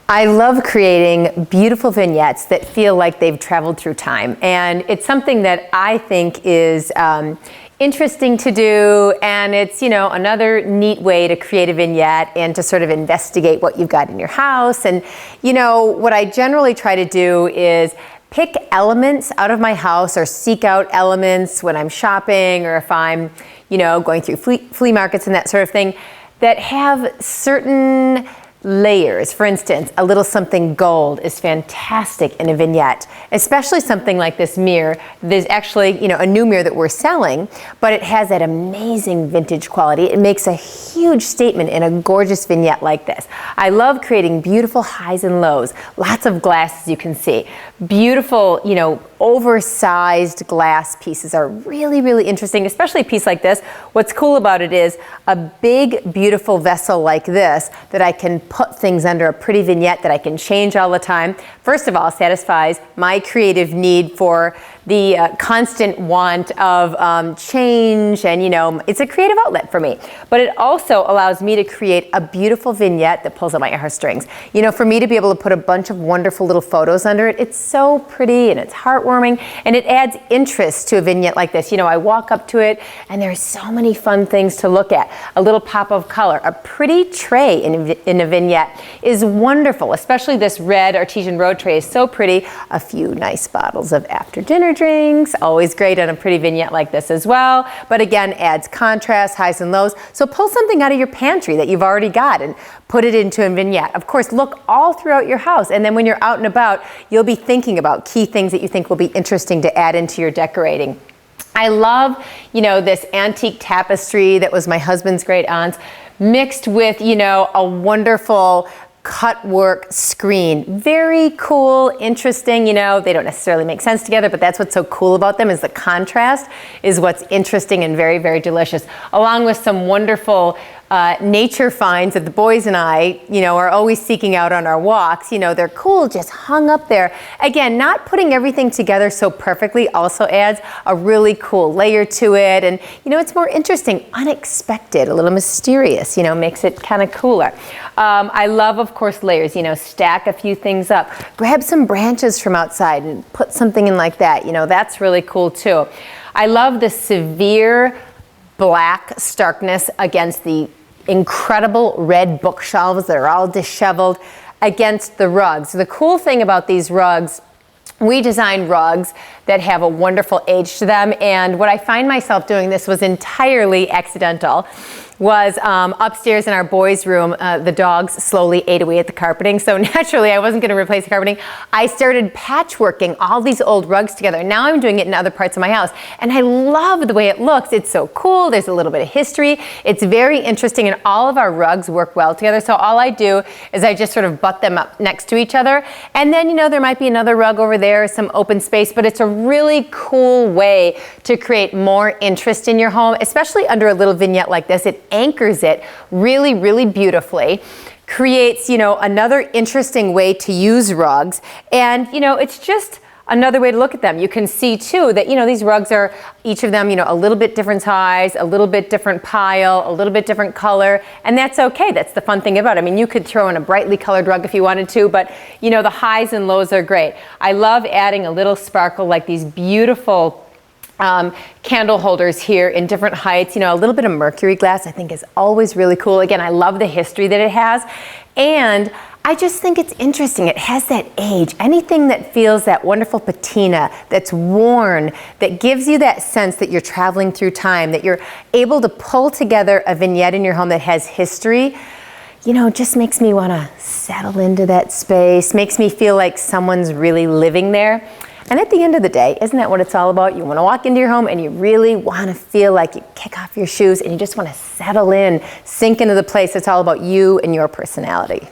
I love creating beautiful vignettes that feel like they've traveled through time, and it's something that I think is interesting to do, and it's, you know, another neat way to create a vignette and to sort of investigate what you've got in your house. And you know, what I generally try to do is pick elements out of my house or seek out elements when I'm shopping or if I'm, you know, going through flea markets and that sort of thing that have certain layers. For instance, a little something gold is fantastic in a vignette, especially something like this mirror. There's actually, you know, a new mirror that we're selling, but it has that amazing vintage quality. It makes a huge statement in a gorgeous vignette like this. I love creating beautiful highs and lows, lots of glass as you can see. Beautiful, you know, oversized glass pieces are really, really interesting, especially a piece like this. What's cool about it is a big, beautiful vessel like this that I can put things under, a pretty vignette that I can change all the time. First of all, satisfies my creative need for the constant want of change, and you know, it's a creative outlet for me. But it also allows me to create a beautiful vignette that pulls on my heartstrings. You know, for me to be able to put a bunch of wonderful little photos under it, it's so pretty and it's heartwarming, and it adds interest to a vignette like this. You know, I walk up to it and there's so many fun things to look at. A little pop of color, a pretty tray in a vignette is wonderful, especially this red artesian road tray is so pretty. A few nice bottles of after dinner drinks, always great on a pretty vignette like this as well, but again, adds contrast, highs and lows. So pull something out of your pantry that you've already got and put it into a vignette. Of course, look all throughout your house, and then when you're out and about, you'll be thinking about key things that you think will be interesting to add into your decorating. I love, you know, this antique tapestry that was my husband's great aunt's, mixed with, you know, a wonderful cut work screen. Very cool, interesting, you know, they don't necessarily make sense together, but that's what's so cool about them, is the contrast is what's interesting and very, very delicious. Along with some wonderful nature finds that the boys and I, you know, are always seeking out on our walks. You know, they're cool, just hung up there. Again, not putting everything together so perfectly also adds a really cool layer to it. And, you know, it's more interesting, unexpected, a little mysterious, you know, makes it kind of cooler. I love, of course, layers, you know, stack a few things up, grab some branches from outside and put something in like that. You know, that's really cool too. I love the severe black starkness against the incredible red bookshelves that are all disheveled against the rugs. The cool thing about these rugs, we design rugs that have a wonderful age to them, and what I find myself doing, this was entirely accidental, was upstairs in our boys' room, the dogs slowly ate away at the carpeting, so naturally I wasn't going to replace the carpeting. I started patchworking all these old rugs together. Now I'm doing it in other parts of my house, and I love the way it looks. It's so cool. There's a little bit of history. It's very interesting, and all of our rugs work well together, so all I do is I just sort of butt them up next to each other, and then, you know, there might be another rug over there, some open space, but it's a really cool way to create more interest in your home, especially under a little vignette like this. It anchors it really, really beautifully, creates, you know, another interesting way to use rugs, and, you know, it's just another way to look at them. You can see too that, you know, these rugs are, each of them, you know, a little bit different size, a little bit different pile, a little bit different color, and that's okay. That's the fun thing about it. I mean, you could throw in a brightly colored rug if you wanted to, but, you know, the highs and lows are great. I love adding a little sparkle, like these beautiful candle holders here in different heights. You know, a little bit of mercury glass I think is always really cool. Again, I love the history that it has, and I just think it's interesting. It has that age. Anything that feels that wonderful patina, that's worn, that gives you that sense that you're traveling through time, that you're able to pull together a vignette in your home that has history, you know, just makes me want to settle into that space, makes me feel like someone's really living there. And at the end of the day, isn't that what it's all about? You want to walk into your home and you really want to feel like you kick off your shoes and you just want to settle in, sink into the place. It's all about you and your personality.